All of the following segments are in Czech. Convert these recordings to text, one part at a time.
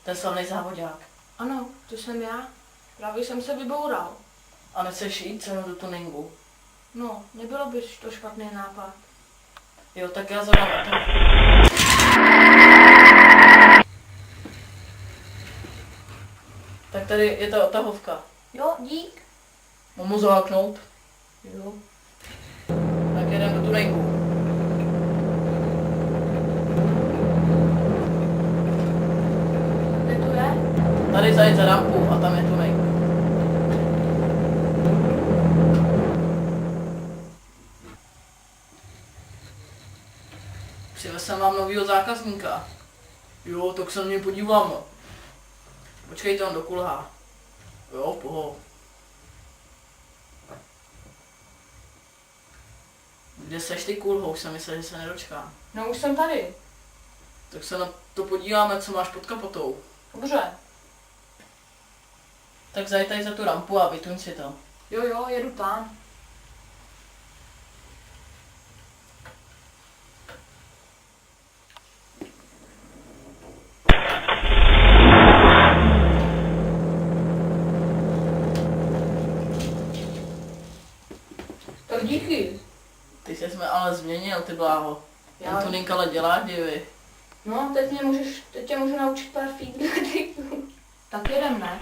Ten slavný závodák. Ano, to jsem já. Právě jsem se vyboural. A nechceš jít se mnou do tuningu? No, nebylo by to špatný nápad. Jo, tak já zadám o tom. Tak tady je ta otahovka. Jo, dík. Mám mu zaháknout? Jo. Tak jedem do tuningu. Kde to je? Tady zajít za rampu a tam je tuning. Přivez jsem vám novýho zákazníka. Jo, tak se na mě podívám. Počkejte, on dokulhá. Jo, poho. Kde seš ty kulhou? Jsem myslel, že se nedočkám. No už jsem tady. Tak se na to podíváme, co máš pod kapotou. Dobře. Tak zajď tady za tu rampu a vytuň si to. Jo, jedu tam. Tak díky. Ty jsi jsme ale změnil, ty bláho. Já- Ten tuning ale dělá divy. No, teď tě můžu naučit pár feedbacků. Tak jedem, ne?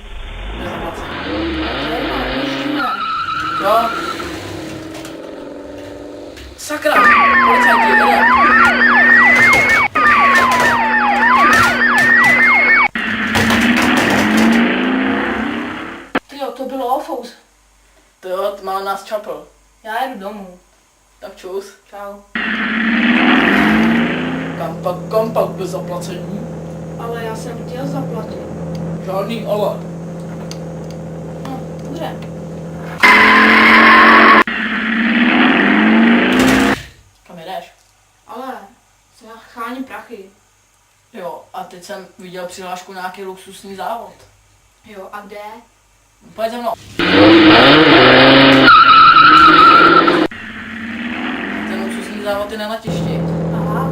Nezaplacení. Jedno, jezdíme. Jo. Sakra! Policajti, jedem. Tyjo, to bylo ofous. To jo, máme nás čapl. Já jedu domů. Tak čus. Čau. Kam pak bez zaplacení? Ale já jsem chtěl zaplatit. Žádný ale. No, dobře. Kam jedeš? Ale se cháním prachy. Jo, a teď jsem viděl přihlášku na nějaký luxusní závod. Jo, a kde? Pojď za mnou. Ten luxusní závod je na letišti. Aha,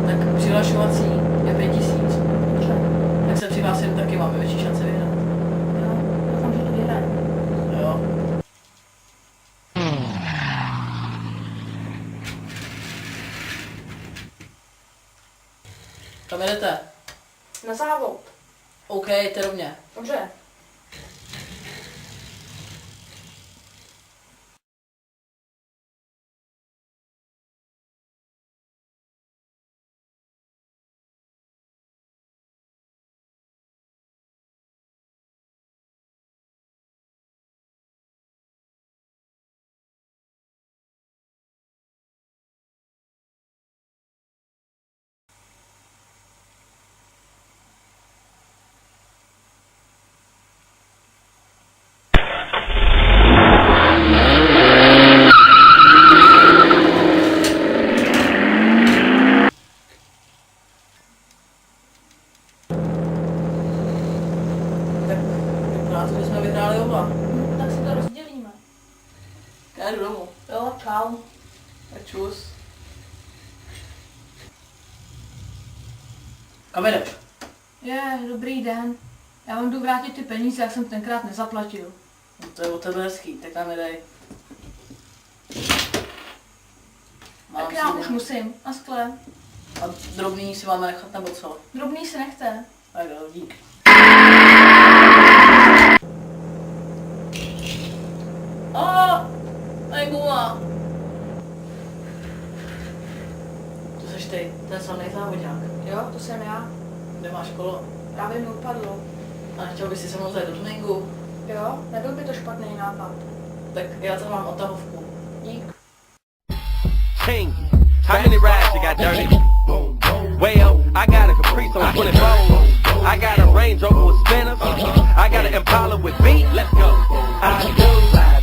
Tak přihlašovací je 5000. dobře. Tak se přihlásím taky, máme větší šance vyhrát. Jo, doufám, že to vyhraje. Jo. Kam jedete? Na závod. OK, jděte rovně. Dobře. Tak vypadá to, že jsme vyhráli oba. Tak si to rozdělíme. Já jdu domů. Jo, čau. Tak čus. Kam jedeš? Dobrý den. Já vám jdu vrátit ty peníze, jak jsem tenkrát nezaplatil. No to je o tebe hezký, tak nám jedej. Tak já už musím. Na skle. A drobný si máme nechat nebo co? Drobný si nechte. Tak jo, dík. Tady gula. To seš ty, ten samý závodák. Jo, to jsem já. Kde máš kolo? Právě mi upadlo. A nechtěl bys si se mnou zajít do tuningu? Jo, nebyl by to špatný nápad. Tak já tam mám otahovku. Dík. King, how many rides you got, Dirty? Well, I got a Caprice on 24. I got a Range Rover with spinners. I got an Impala with beat. Let's go. I do.